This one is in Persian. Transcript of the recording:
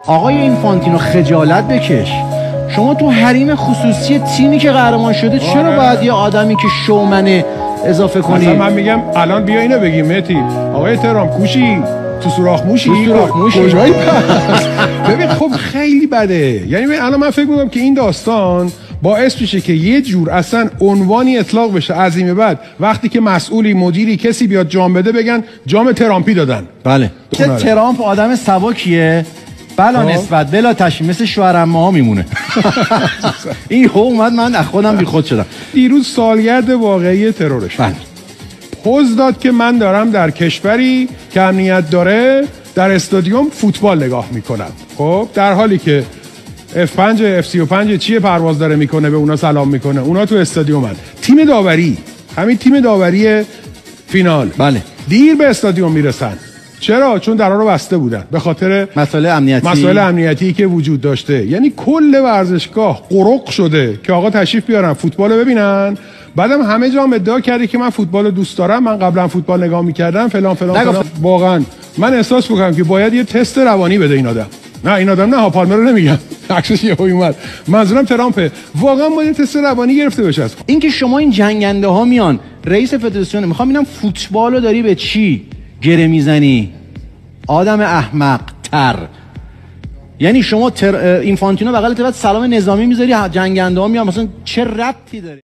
آقای اینفانتینو خجالت بکش. شما تو حریم خصوصی تیمی که قهرمان شده چرا باید یه آدمی که شومنه اضافه کنی؟ اصلا من میگم الان بیا اینو بگیم مهدی. آقای تهران کوشی تو سوراخ موشی کجایی پس ببین خب خیلی بده. یعنی الان من فکر میکنم که این داستان باعث میشه که یه جور اصلا عنوانی اطلاق بشه از این بعد وقتی که مسئولی مدیری کسی بیاد جام بده بگن جام ترامپی دادن. بله که ترامپ آدم سبکیه بلا نسبت بلا تشبیه مثل شوهرعمه‌ها میمونه. این اومد من از خودم بیخود شدم. دیروز سالگرد واقعی ترورش بله. پوز داد که من دارم در کشوری که امنیت داره در استادیوم فوتبال نگاه میکنم. خب در حالی که F5 F35 چیه پرواز داره میکنه به اونا سلام میکنه، اونا تو استادیومن. تیم داوری، همین تیم داوری فینال بله دیر به استادیوم میرسن. چرا؟ چون درها رو بسته بودن به خاطر مسائل امنیتی که وجود داشته. یعنی کل ورزشگاه قرق شده که آقا تشریف بیارن فوتبال رو ببینن. بعدم همه جا ادعا کرده که من فوتبال رو دوست دارم، من قبلا فوتبال نگاه میکردم فلان فلان. واقعا من احساس میکنم که باید یه تست روانی بده این آدم. نه این آدم نه، پالمر رو نمیگم، عکسش یهو اومد، منظورم ترامپه. واقعا باید تست روانی گرفته بشه. این که شما این جنگنده ها میان رئیس فدراسیون میخوام ببینم فوتبال رو داری به چی گره میزنی؟ آدم احمق تر. یعنی شما اینفانتینو بغلت بعد سلام نظامی میذاری، جنگنده ها میان، مثلا چه ربطی داره؟